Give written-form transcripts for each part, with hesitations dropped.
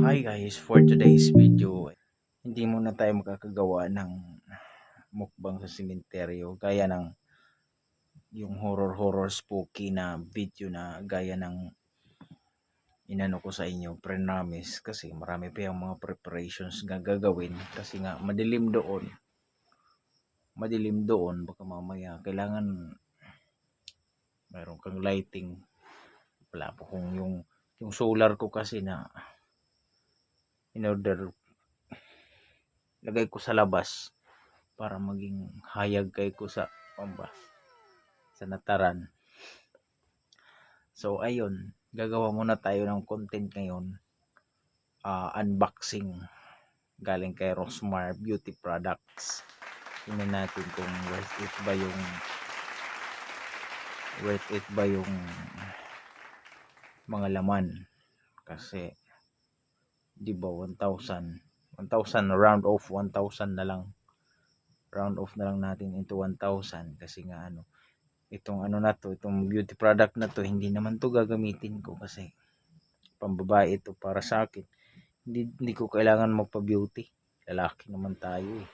Hi guys, for today's video, hindi muna tayo makakagawa ng mukbang sa simenteryo gaya ng yung horror spooky na video na gaya ng inano ko sa inyo, pre-promise, kasi marami pa yung mga preparations na gagawin kasi nga madilim doon, baka mamaya kailangan mayroon kang lighting. Wala po kung yung solar ko kasi na in order lagay ko sa labas para maging hayag kay ko sa nataran. So ayun, gagawa muna tayo ng content ngayon, unboxing galing kay Rosmar Beauty Products. Tingnan natin kung worth it ba yung mga laman, kasi di ba 1,000 round off 1,000 na lang, round off na lang natin into 1,000 kasi nga itong beauty product na to, hindi naman to gagamitin ko kasi pambabae ito para sa akin. Hindi ko kailangan magpa-beauty, lalaki naman tayo eh.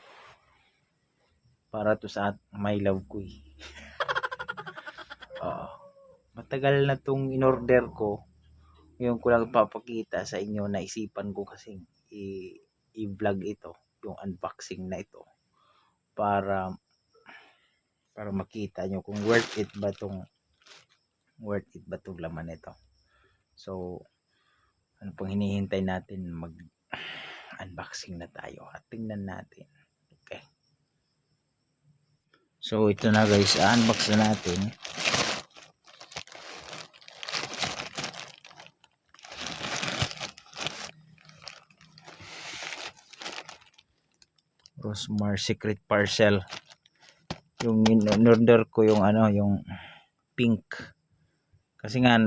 Para to sa my love ko eh. Matagal na tong in-order ko, yung ko lang papakita sa inyo, naisipan ko kasi i-vlog ito, yung unboxing na ito, para makita nyo kung worth it ba tong laman nito. So ano pang hinihintay natin, mag unboxing na tayo at tingnan natin. Okay, so ito na guys, unbox na natin. Rosmar Secret Parcel. Yung in-order ko yung yung pink, kasi nga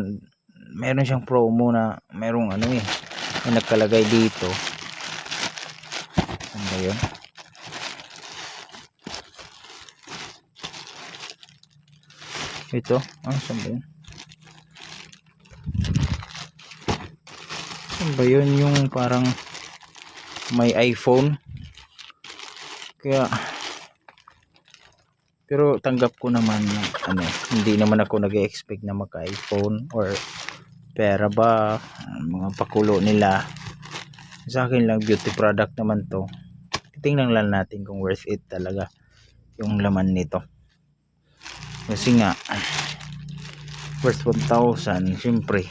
meron siyang promo na merong may nakalagay dito. Ano ba yun? Ito, saan ba yun? Saan ba yun? Yung parang may iPhone. Kaya pero tanggap ko naman na hindi naman ako nag-expect na maka-iPhone or pera ba, mga pakulo nila. Sa akin lang, beauty product naman to. Tingnan lang natin kung worth it talaga yung laman nito. Kasi nga worth 1,000, siyempre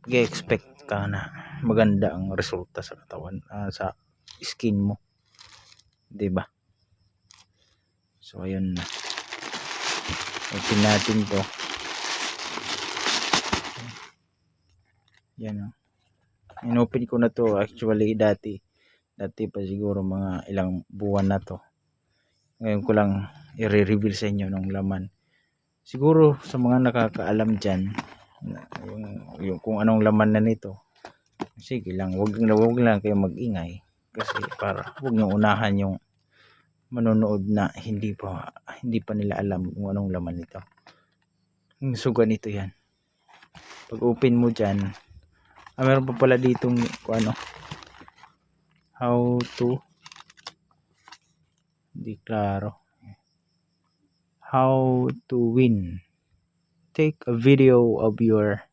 mag-expect ka na maganda ang resulta sa katawan, sa skin mo, 'di ba? So ayun na, open natin to. Yan inopen ko na to actually dati pa, siguro mga ilang buwan na to. Ngayon ko lang i-reveal sa inyo ng laman. Siguro sa mga nakakaalam dyan yung kung anong laman na nito, sige lang, wag lang kayo mag-ingay, kasi para wag nyo unahan yung manonood na hindi pa nila alam kung anong laman nito. So ganito yan, pag open mo dyan, meron pa pala ditong how to win. Take a video of your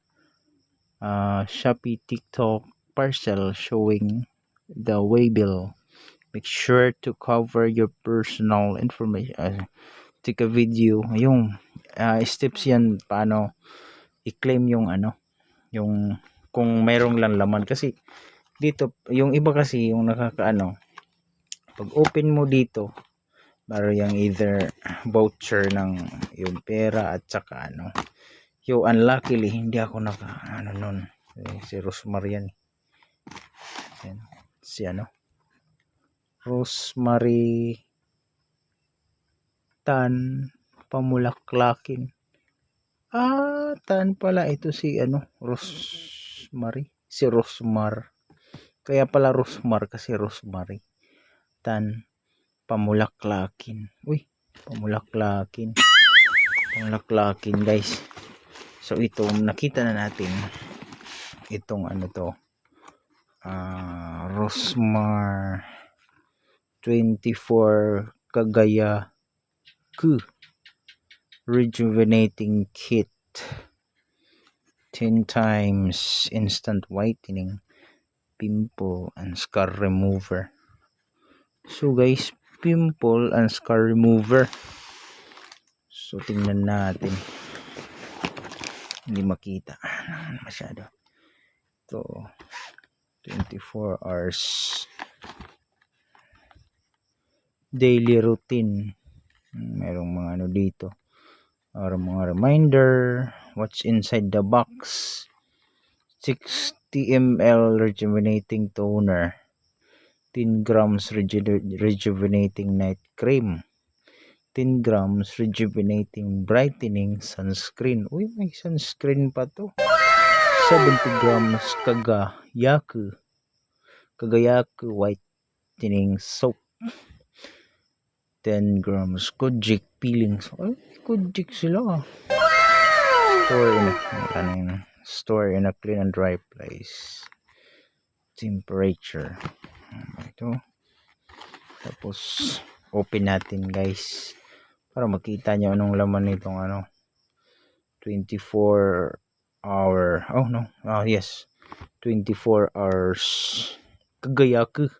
Shopee TikTok parcel showing the waybill. Make sure to cover your personal information. Take a video. Yung steps yan, paano i-claim yung yung kung mayroong lang laman. Kasi dito, yung iba kasi yung pag open mo dito, meron yung either voucher ng yung pera at saka yung unluckily hindi ako nun, si Rosmarian si Rosemary Tan Pamulaklakin. Tan pala ito si Rosemary, si Rosmar. Kaya pala Rosmar kasi Rosemary Tan Pamulaklakin. Pamulaklakin guys. So ito, nakita na natin itong Rosmar 24 Kagaya Ku Rejuvenating Kit, 10 times instant whitening, pimple and scar remover. So guys, pimple and scar remover. So tingnan natin. Hindi makita masyado. Ito 24 hours daily routine. Merong mga ano dito, or mga reminder, what's inside the box. 60 ml rejuvenating toner, 10 grams rejuvenating night cream, 10 grams rejuvenating brightening sunscreen. Uy, may sunscreen pa to. 70 grams Kagayaku whitening soap, 10 grams Kojic peelings. Ay, Kojic sila. Store in a clean and dry place. Temperature. Ito. Tapos open natin guys para makita nyo anong laman nitong 24 hour. Oh no. Yes. 24 hours Kagayaku.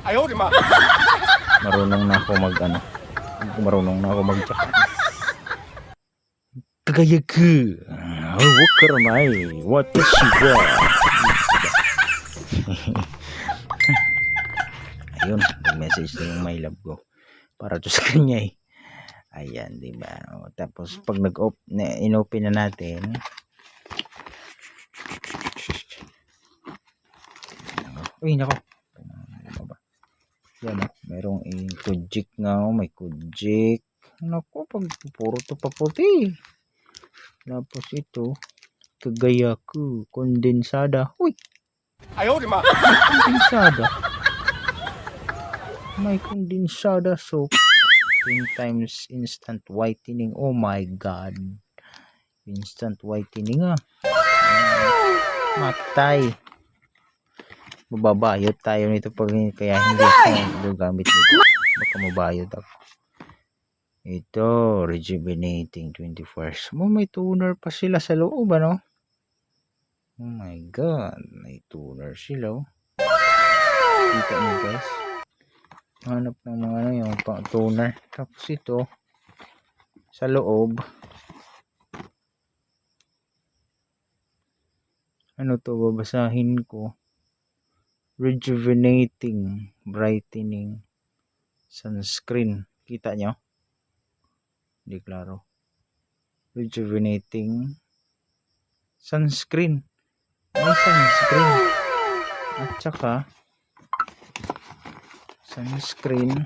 Ayaw, di ma. Marunong na ako mag-Japanese. Kagayaku. Wakaramai. Watashi wa. Ayun, message na yung my love ko para to sa kanya eh. Ayan, diba? Tapos pag in-open na natin, uy nako, yan merong Kojic nga, may Kojic. Nako, pag puro to pa puti. Tapos ito Kagayaku kondensada. Uy, ayaw, di ma. Kondensada. May kondensada soap, 10 times instant whitening. Oh my god, instant whitening matay. Mababayot tayo nito pag kaya hindi ako gamit nito, baka mabayot ako. Ito rejuvenating 24 hours. May toner pa sila sa loob Oh my god, may toner sila kita nyo guys, hanap ng mga yung pang toner. Tapos ito sa loob, to, babasahin ko. Rejuvenating brightening sunscreen. Kita nyo? Hindi klaro. Rejuvenating sunscreen. May sunscreen. At saka sunscreen.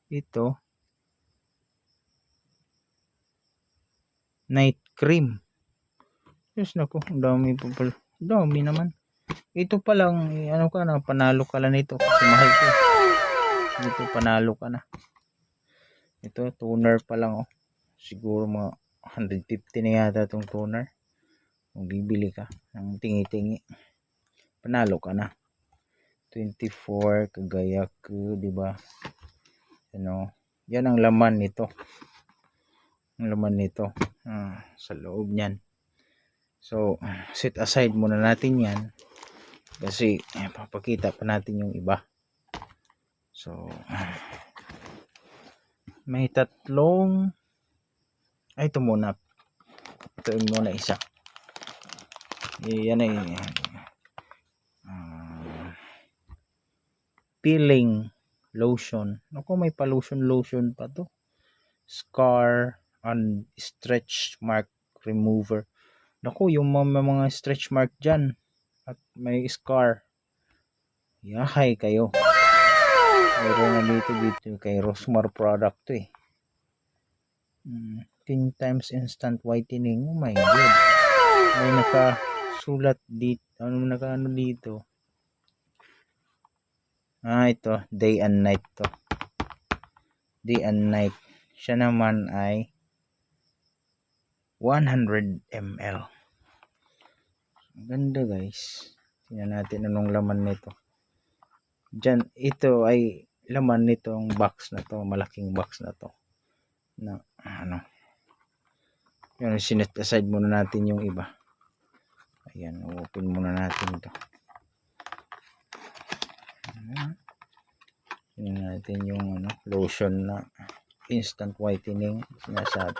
Ito night cream. Yes, nako, dami pa pala. Dami naman. Ito pa lang, panalo ka lang nito kasi mahal ko. Ito, panalo ka na. Ito, toner pa lang siguro mga 150 na yata itong toner. Kung bibili ka ng tingi-tingi, panalo ka na. 24 Kagayaku, di ba? Yan ang laman nito. Sa loob niyan. So, set aside muna natin yan kasi papakita pa natin yung iba. So, may tatlong ito muna isa. Yan ay peeling lotion. Ako, may pa lotion pa to. Scar and stretch mark remover. Naku, yung mga stretch mark dyan at may scar, yahay kayo. Meron na dito kay Rosmar product to 10 times instant whitening. Oh my god, may nakasulat dito. Ano dito? Ito, day and night to. Day and night. Siya naman ay 100 ml. Ang ganda guys. Tingnan natin anong laman nito. Diyan, ito ay laman nitong box na to, malaking box na to. Na ano. Yan, sinet aside muna natin yung iba. Ayan, open muna natin ito. Tingnan natin yung ano, lotion na instant whitening sinasabi.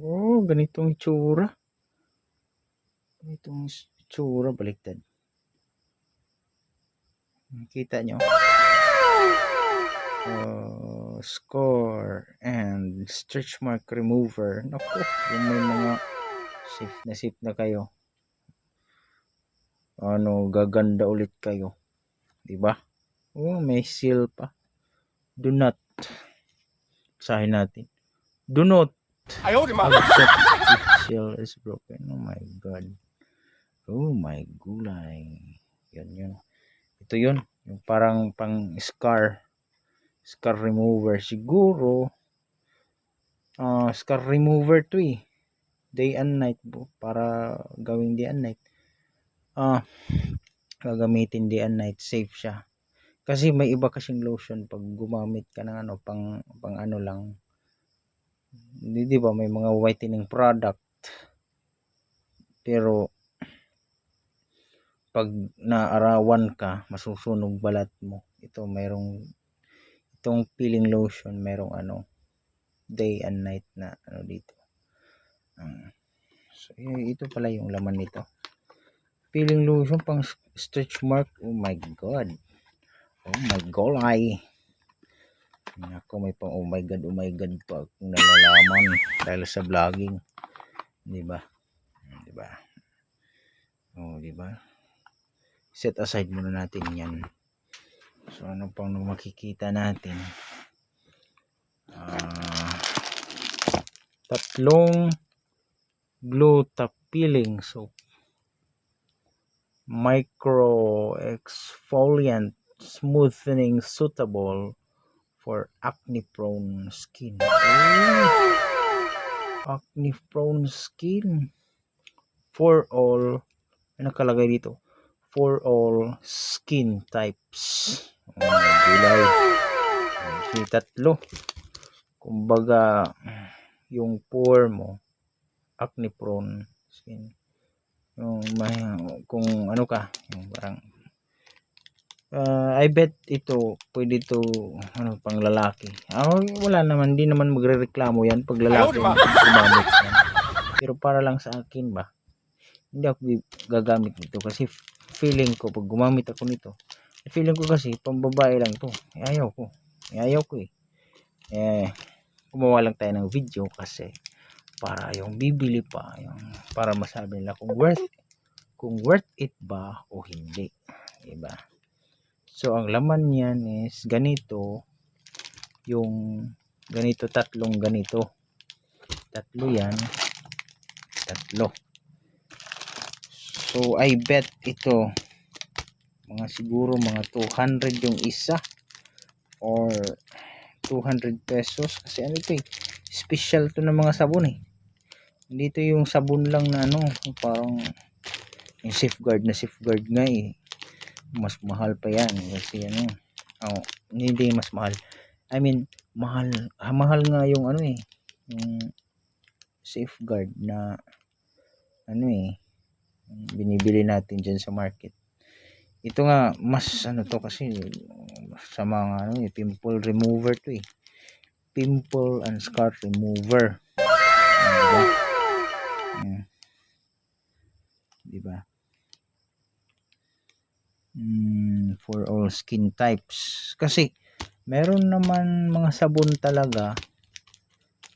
Oh, ganitong itsura. Ganitong itsura, baliktad. Kita nyo? Score and stretch mark remover. Naku, yung may mga safe na kayo. Ano, gaganda ulit kayo. Diba? Oh, may seal pa. Do not. Basahin natin. Do not. Accept if seal is broken. Oh my God. Oh my gulay. Yun. Ito yun. Yung parang pang scar remover. Siguro, scar remover to eh. Day and night po. Para gawing day and night. Gagamitin day and night. Safe siya. Kasi may iba kasing lotion pag gumamit ka ng ano, pang ano lang. Di ba may mga whitening product. Pero pag naarawan ka, masusunog balat mo. Ito itong peeling lotion, merong ano, day and night na ano dito. So ito pala yung laman nito. Peeling lotion pang stretch mark. Oh my God. Oh my golay. Ako may pang oh my God pa kung nalalaman dahil sa vlogging. Di ba? Oh, di ba? Set aside muna natin 'yan. So ano pang makikita natin? Tatlong Gluta peeling soap. Micro exfoliant smoothening suitable for acne prone skin. Acne prone skin. For all, ano nakalagay dito? For all skin types. Gulay. Tatlo. Kumbaga, yung pore mo, acne prone skin. Kung ano ka, yung parang I bet ito pwede to ano pang lalaki. Wala naman, hindi naman magrereklamo yan pag lalaki ang gumamit yan. Pero para lang sa akin ba, hindi ako gagamit nito kasi feeling ko pag gumamit ako nito, feeling ko kasi pambabae lang to. Ayaw ko gumawa lang tayo ng video kasi para yung bibili pa, yung para masabi nila kung worth it ba o hindi, diba? So ang laman niyan is ganito, yung ganito, tatlo yan, so I bet ito siguro mga 200 yung isa or 200 pesos kasi ano ito special to ng mga sabon dito yung sabon lang na ano, parang yung safeguard nga mas mahal pa yan kasi ano, hindi mas mahal, I mean mahal nga yung ano yung safeguard na ano binibili natin dyan sa market. Ito nga mas ano to kasi sa mga ano pimple remover to pimple and scar remover, diba? For all skin types kasi meron naman mga sabon talaga,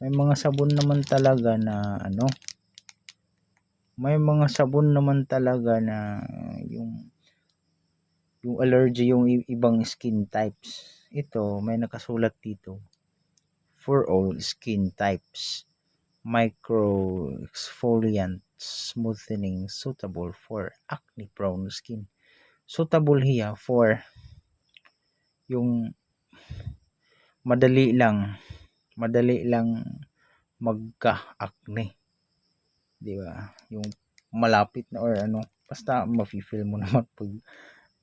may mga sabon naman talaga na ano, may mga sabon naman talaga na yung allergy yung ibang skin types. Ito may nakasulat dito for all skin types, micro exfoliant smoothening suitable for acne prone skin. Suitable here for yung madali lang magka-acne, di ba? Yung malapit na or ano, basta mafe-feel mo naman pag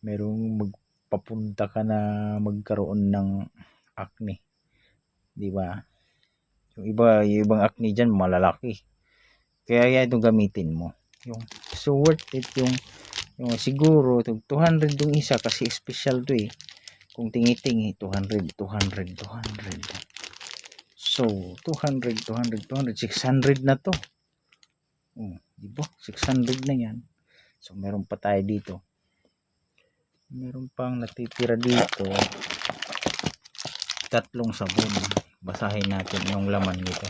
merong magpapunta ka na magkaroon ng acne, di ba? Yung ibang acne diyan malalaki. Kaya yan itong gamitin mo. Yung so worth it yung siguro 200 yung isa kasi special to eh. Kung tingi-tingi 200. So 600 na to. Oh, di ba? 600 na yan. So meron pa tayo dito. Meron pang natitira dito. 3 sabon. Basahin natin yung laman nito.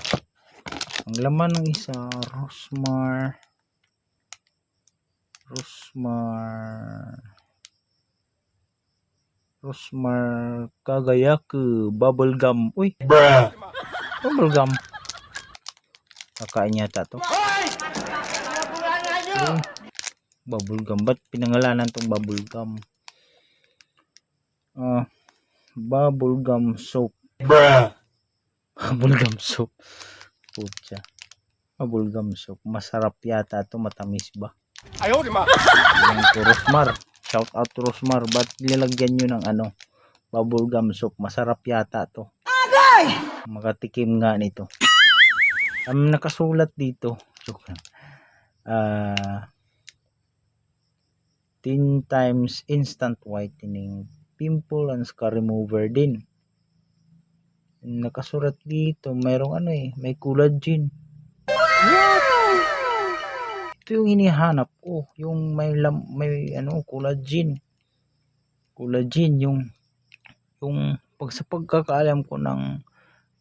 Ang laman ng isa, Rosmar Kagayaku bubble gum. Uy, bubble gum. Kakain yata to. Bubble gum. Ba't pinangalanan tong bubble gum? Bubble gum soap. Bubble gum soap. Putya. Bubble gum soap. Masarap yata to, matamis ba? Ayaw, di ma. Yan to Rosmar. Shout out to Rosmar. Ba't nilagyan nyo ng ano? Bubble gum soap. Masarap yata to. Makatikim nga nito. Nakasulat dito. 10 times instant whitening, pimple and scar remover din. Nakasulat dito, mayroong ano eh, may collagen. Ito yung hinihanap ko, yung may ano, collagen. Collagen yung sa pagkakaalam ko ng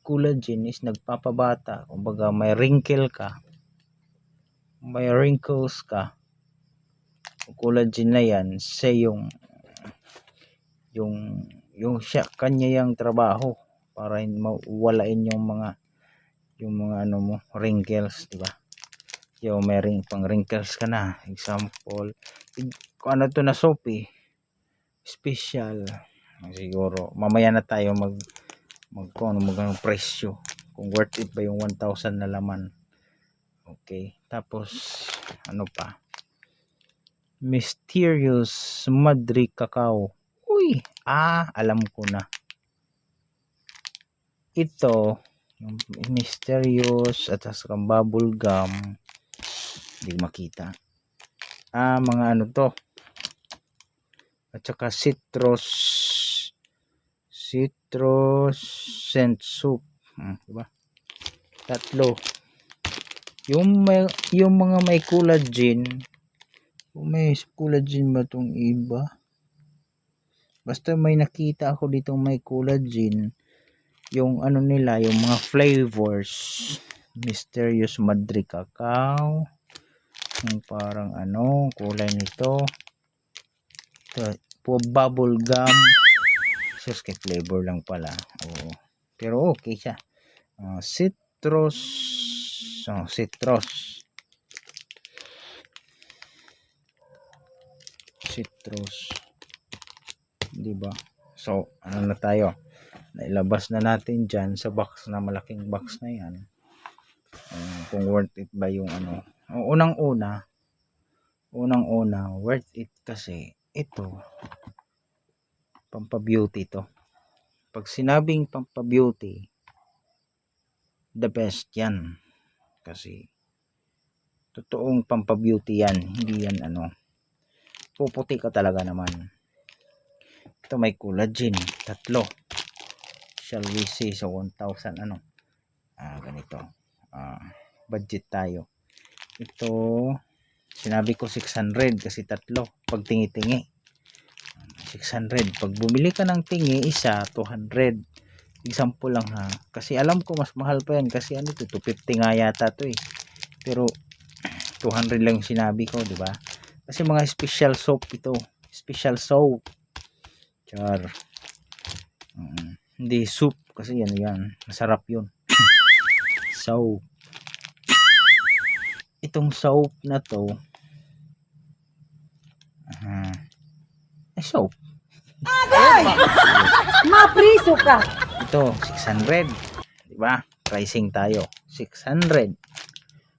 collagen is nagpapabata. Kumbaga may wrinkles ka, collagen na yan sa yung siya kanya yung trabaho para mawalain yung mga ano mo, wrinkles, di ba? Yung may pang wrinkles ka na, example kung ano to na soap eh, special. Siguro mamaya na tayo magkano presyo, kung worth it ba yung 1,000 na laman. Okay, tapos ano pa, Mysterious Madri Cacao. Uy, alam ko na. Ito, yung mysterious at saka bubble gum. Hindi makita. Mga ano to. At saka citrus scent soup. Diba? 3. Yung mga may collagen. May collagen ba tong iba? Basta may nakita ako dito may collagen. Yung ano nila, yung mga flavors. Mysterious Madri Cacao. Yung parang ano, kulay nito. Ito, bubble gum. Sus, kay flavor lang pala. Oo. Pero okay siya. Citrus. Diba? So ano na tayo, nailabas na natin dyan sa box na malaking box na yan. Kung worth it ba yung ano. Unang-una worth it kasi ito pampabeauty to. Pag sinabing pampabeauty, the best yan, kasi totoong pampabeauty yan, hindi yan ano, puputi ka talaga naman. Ito may collagen, 3. Shall we say sa 1,000 ano? Ganito. Budget tayo. Ito, sinabi ko 600 kasi 3. Pag tingi-tingi, 600. Pag bumili ka ng tingi, isa, 200. Example lang ha. Kasi alam ko mas mahal pa yan kasi ano to, 250 nga yata to eh. Pero 200 lang yung sinabi ko, di ba? Kasi mga special soap ito. Special soap. Char. Hindi soup kasi yan. Masarap yun. Soap. Itong soap na to. Soap. Mapriso ka. Ito 600. Di ba? Pricing tayo. 600.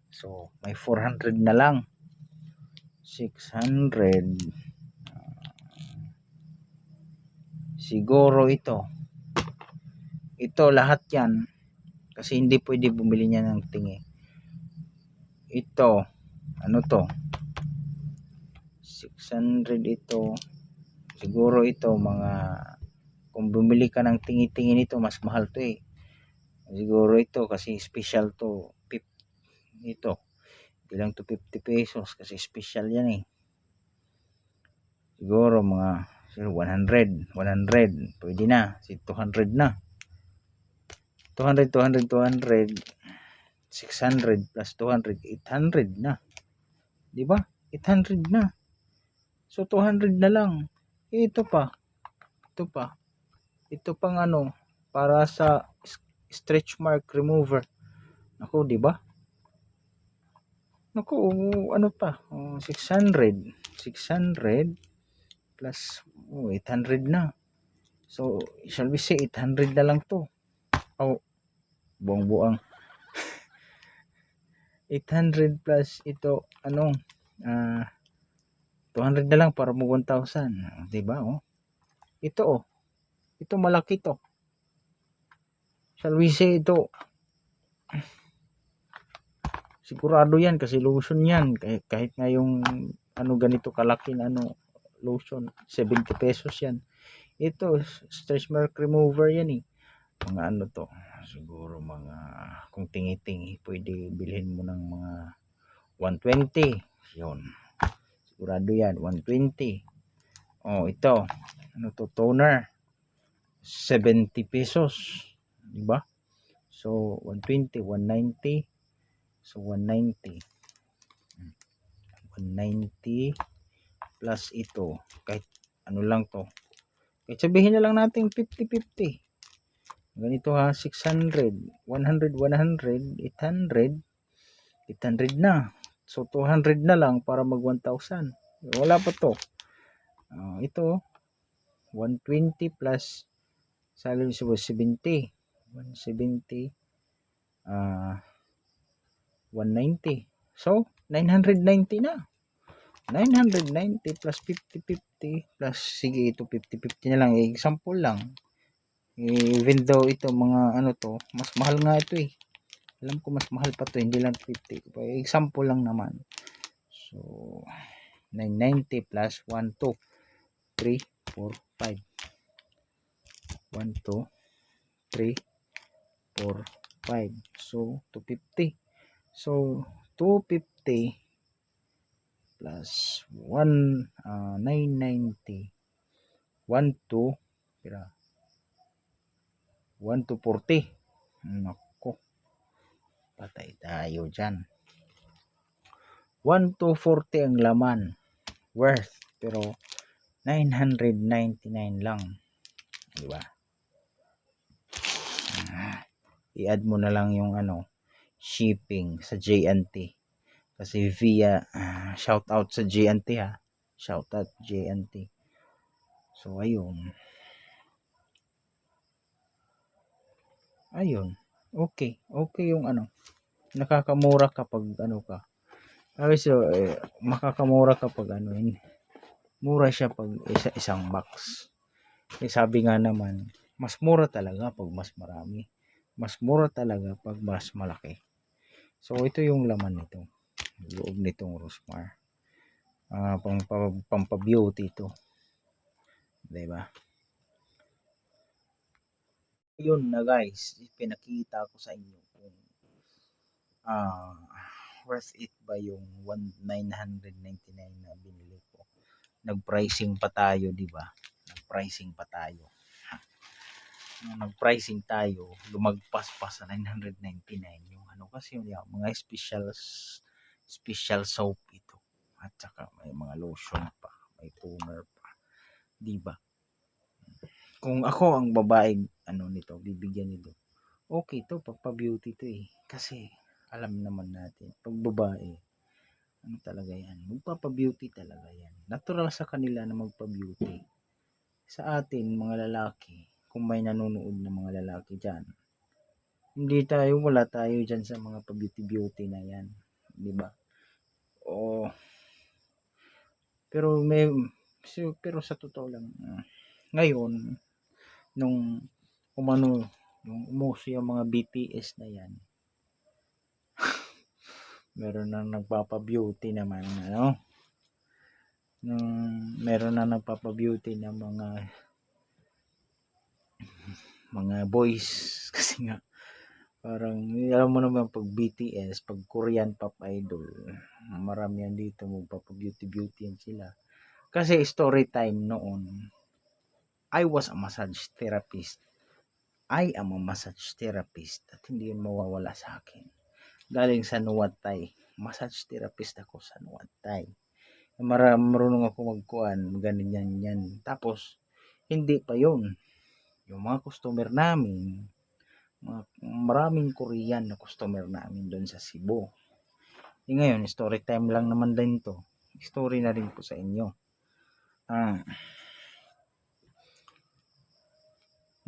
So may 400 na lang. 600. Siguro ito lahat yan kasi hindi pwede bumili niya ng tingi. Ito ano to, 600. Ito siguro ito mga, kung bumili ka ng tingi-tingi nito mas mahal to eh. Siguro ito kasi special to, ito bilang to 50 pesos kasi special yan eh. Siguro mga 100 pwede na, si 200 na, 200 600 plus 200 800 na, di ba? 800 na, so 200 na lang. Ito pang ano para sa stretch mark remover. Ako, di ba? Naku, ano pa? 600 plus 800 na. So, shall we say 800 na lang to. Oh, buong 800 plus ito, 200 na lang para mo 1,000. Diba, oh? Ito malaki to. Shall we say ito, sigurado yan kasi lotion yan. Kahit nga yung ganito kalaki na lotion, 70 pesos yan. Ito, stretch mark remover yan eh. Mga to, siguro mga, kung tingi-tingi, pwede bilhin mo ng mga 120. Yun. Sigurado yan, 120. Oh, ito. Toner. 70 pesos. Diba? So, 120, 190. So, 190. 190 plus ito. Kahit lang to. Kahit sabihin na lang natin 50-50. Ganito ha, 600, 100, 100, 800 na. So 200 na lang para mag 1,000. Wala pa to. Ito 120 plus salary sa 70. 170 190. So 990 na. 990 plus 50-50 plus, sige, ito 50-50 na lang. Example lang. Even though ito mga to, mas mahal nga ito eh. Alam ko mas mahal pa to, hindi lang 50. Example lang naman. So 990 plus 1, 2, 3, 4, 5. 1, 2, 3, 4, 5. So 250. So 250 plus 1, 990. 1 to 1 to 40. Nako, patay tayo dyan. 1 to 40 ang laman worth, pero 999 lang, di ba? I-add mo na lang yung shipping sa J&T kasi via shout out sa J&T ha, shout out J&T. So ayun, okay yung nakakamura kapag ka. So makakamura kapag mura siya pag isang box. Sabi nga naman, mas mura talaga pag mas marami. Mas mura talaga pag mas malaki. So ito yung laman nito. Loob nitong Rosmar. Pampabeauty ito. Diba? Yun na guys, pinakita ko sa inyo kung worth it ba yung 999 na binili ko. Nag-pricing pa tayo, di ba? Nag-pricing tayo, lumagpas pa sa 999 yung kasi yung mga special soap ito. At saka may mga lotion pa, may toner pa, di ba? Kung ako ang babae nito, bibigyan nito. Okay to, pagpa-beauty to eh. Kasi alam naman natin, pag babae, talaga yan, magpapa-beauty talaga yan. Natural sa kanila na magpa-beauty. Sa atin, mga lalaki, kung may nanonood na mga lalaki dyan, wala tayo diyan sa mga pa-beauty na 'yan, 'di ba? Oo, pero pero sa totoo lang, ngayon nung umano, nung umuso yung mga BTS na 'yan, meron ng nagpapa-beauty naman ano, meron na nagpapa-beauty na mga boys kasi nga parang alam mo naman 'pag BTS, 'pag Korean pop idol, marami yan dito magpapa-beauty yan sila. Kasi story time noon, I was a massage therapist. I am a massage therapist at hindi yun mawawala sa akin. Galing sa Nuwat Thai. Massage therapist ako sa Nuwat Thai. Marunong ako magkuhan, ganyan yan. Tapos, hindi pa yun. Yung mga customer namin, maraming Korean na customer namin doon sa Cebu. Ngayon, story time lang naman din to. Story na rin po sa inyo.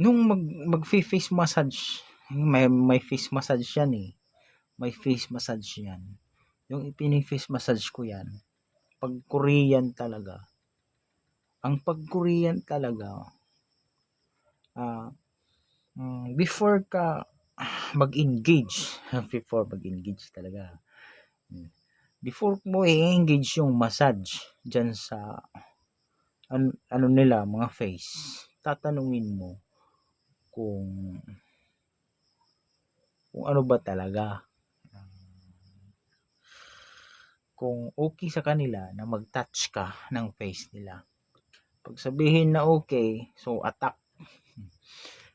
Nung mag-face massage, may face massage yan eh. May face massage yan. Yung ipini-face massage ko yan, pag Korean talaga. Ang pag Korean talaga, before ka mag-engage, talaga. Before mo i-engage yung massage dyan sa ano nila, mga face, tatanungin mo kung ano ba talaga, kung okay sa kanila na mag-touch ka ng face nila. Pag sabihin na okay, so attack.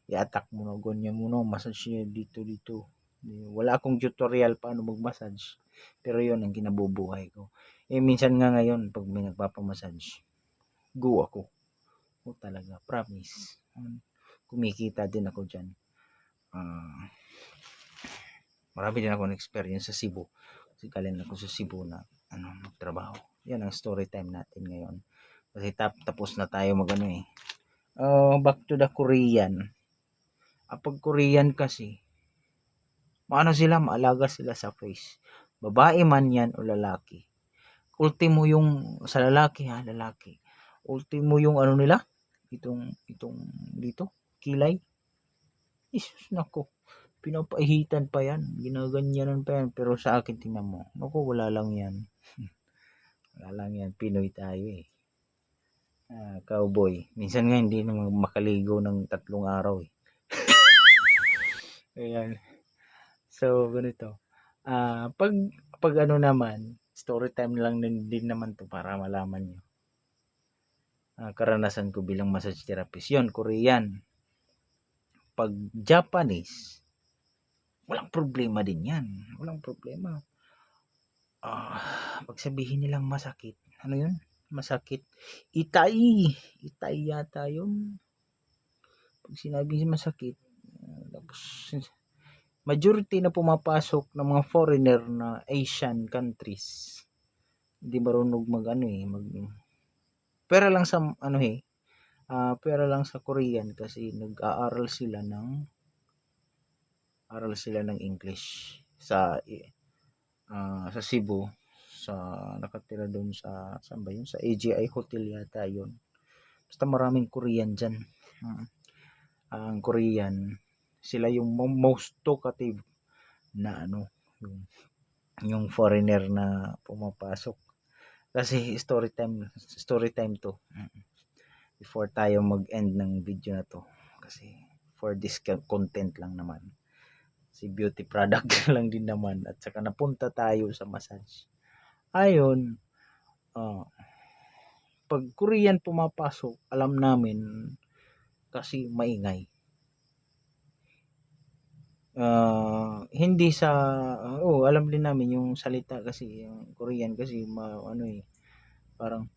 I-attack mo na, ganyan mo na, massage niya dito. Wala akong tutorial paano mag-massage. Pero yon ang kinabubuhay ko. Minsan nga ngayon, pag may nagpapamassage, go ako. O talaga, promise. Kumikita din ako dyan. Marami din ako na-experience sa Cebu. Kasi galing ako sa Cebu na magtrabaho. Yan ang story time natin ngayon. Kasi tapos na tayo back to the Korean. Pag Korean kasi, maalaga sila sa face. Babae man yan o lalaki. Ultimo yung sa lalaki lalaki. Ultimo yung nila, itong dito, kilay. Isus nako, pinapaihitan pa yan, ginaganyanan pa yan. Pero sa akin, tingnan mo, naku, wala lang yan. Wala lang yan, Pinoy tayo eh. Cowboy. Minsan nga hindi naman makaligo ng 3 araw eh. Ayan. So, ganito. Pag naman, story time lang din naman to para malaman nyo. Karanasan ko bilang massage therapist. Yun, Korean. Pag Japanese, walang problema din yan. Walang problema. Pag sabihin nilang masakit, ano yun? Masakit. Itay yata yun. Pag sinabi masakit, tapos majority na pumapasok ng mga foreigner na Asian countries, hindi marunong pera lang sa pera lang sa Korean kasi nag-aaral sila ng English sa Cebu, sa nakatira doon sa saan ba yun, sa AGI Hotel yata yun. Basta maraming Korean dyan. Ang Korean, sila yung most talkative na yung foreigner na pumapasok. Kasi story time to. Before tayo mag-end ng video na to, kasi for this content lang naman, si beauty product lang din naman, at saka napunta tayo sa massage. Ayon, pag Korean pumapasok, alam namin kasi maingay. Hindi sa alam din namin yung salita kasi yung Korean kasi parang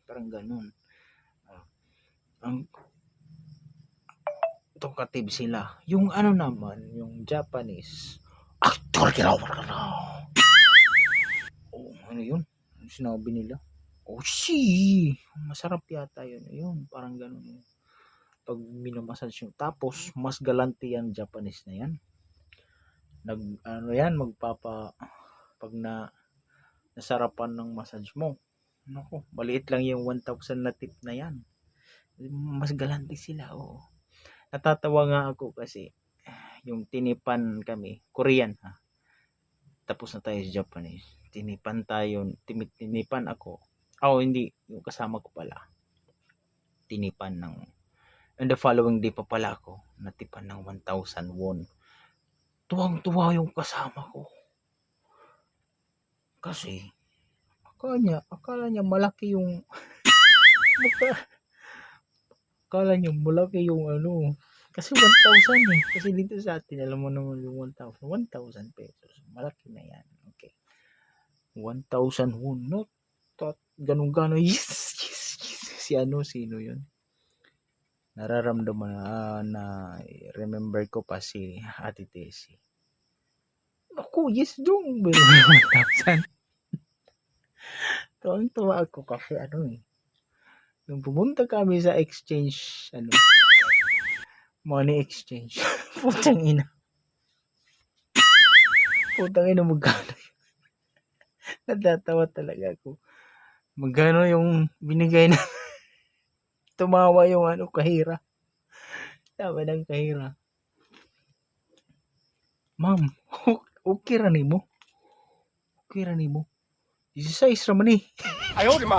parang ganun. Ang talkative sila. Yung naman, yung Japanese, ano yun? Ano sinabi nila? Masarap yata yun. Parang ganun. pag minamassage yung tapos mas galante yan Japanese na yan. Ano yan, pag nasarapan ng massage mo, nako, maliit lang yung 1,000 na tip na yan. Mas galante sila, oo. Natatawa nga ako kasi yung tinipan kami, Korean ha. Tapos na tayo sa Japanese. Tinipan ako. Hindi, yung kasama ko pala. Tinipan and the following day pa pala ako natipan ng 1,000 won. Tuwang-tuwa yung kasama ko. Kasi akala niya malaki yung akala niya malaki yung ano. Kasi 1,000 eh. Kasi dito sa atin, alam mo naman yung 1,000 pesos. Malaki na yan. Okay. 1,000 won. No? Ganun-gano. Yes. Sino yun? Nararamdaman na remember ko pa si Ate Tessie. Ako, yes, yung 1,000. Tuwang-tuwa ako kasi nung pumunta kami sa exchange, money exchange. Putang ina, magkano? Natatawa talaga ako. Magkano yung binigay na tumawa yung kahira. Sabi ng kahira, ma'am, okay ra nimo. Isa raman eh. Ayaw, di ma.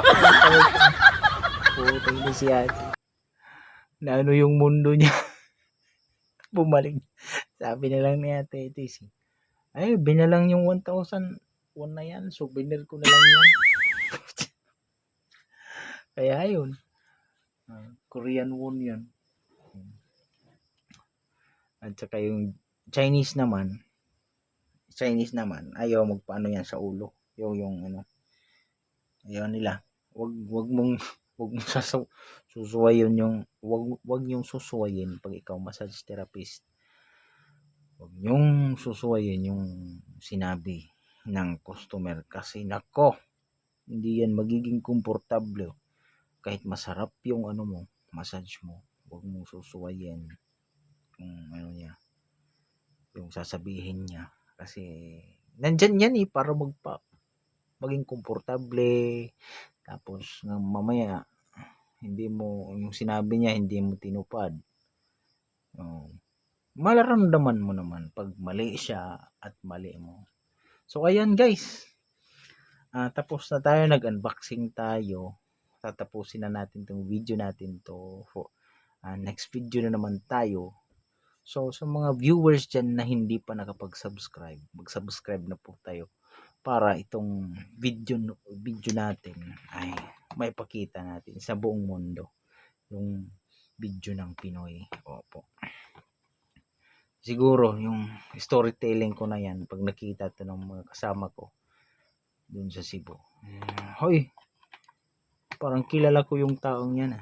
Putang ina siya. Na yung mundo niya. Bumalik. Sabi na lang ni Ate Tessie, ay, binalang yung 1,000 won na yan. Souvenir ko na lang yan. Kaya yun. Korean won yan. At saka yung Chinese naman, ayaw magpaano yan sa ulo. Yung ayaw nila. Wag mong susuwayin wag yung susuwayin pag ikaw massage therapist. Wag yung susuwayin yung sinabi ng customer kasi nako, hindi yan magiging komportable kahit masarap yung massage mo. Wag mong susuwayin yung niya, yung sasabihin niya kasi nandyan yan para maging komportable. Tapos mamaya hindi mo yung sinabi niya hindi mo tinupad. Malaramdaman mo naman pag mali siya at mali mo. So ayan guys, tapos na tayo, nag-unboxing tayo. Tatapusin na natin tong video natin to. Next video na naman tayo. So sa mga viewers dyan na hindi pa nakapag-subscribe, mag-subscribe na po tayo para itong video natin ay maipakita natin sa buong mundo yung video ng Pinoy. Opo. Siguro yung storytelling ko na yan pag nakita to ng mga kasama ko dun sa Cebu. Hoy, parang kilala ko yung taong yan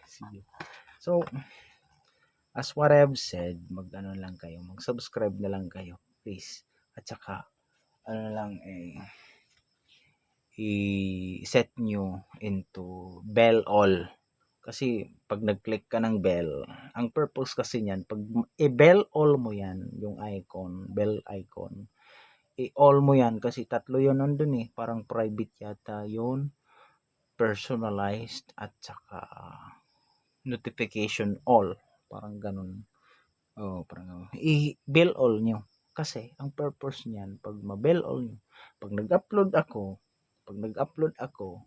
Sige. So as what I've said, mag-subscribe na lang kayo please. At saka i-set nyo into bell all. Kasi pag nag-click ka ng bell, ang purpose kasi niyan, pag i-bell all mo yan, yung bell icon, i-all mo yan kasi tatlo yun nandun parang private yata yun, personalized, at saka notification all, parang ganun. Parang ganun. I-bell all nyo. Kasi ang purpose niyan, pag ma-bell all nyo, pag nag-upload ako,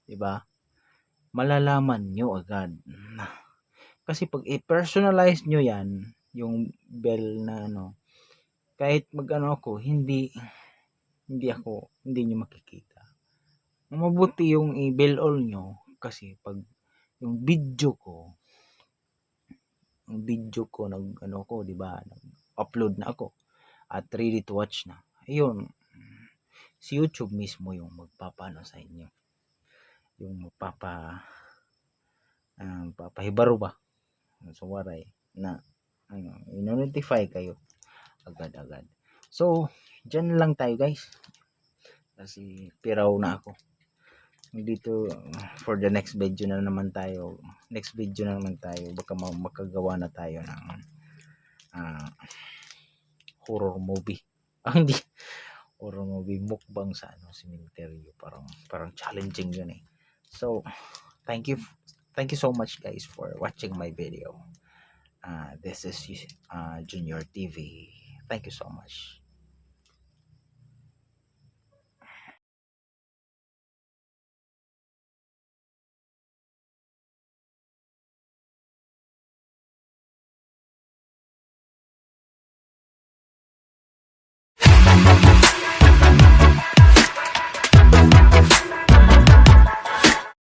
diba? Malalaman nyo agad. Kasi pag i-personalize nyo yan, yung bell na kahit ako, hindi nyo makikita. Mabuti yung i-bell all nyo kasi pag yung video ko diba, nag-upload na ako at ready to watch na. Ayun, si YouTube mismo yung magpapano sa inyo. Yung papahibaro ba so waray na i-notify kayo agad-agad. So dyan lang tayo guys kasi piraw na ako. dito for the next video na naman tayo. Baka makagawa na tayo ng ah, horror movie. Hindi horror movie, mukbang sa cemetery. Parang challenging yun eh. So thank you so much guys for watching my video. This is Junior TV. Thank you so much.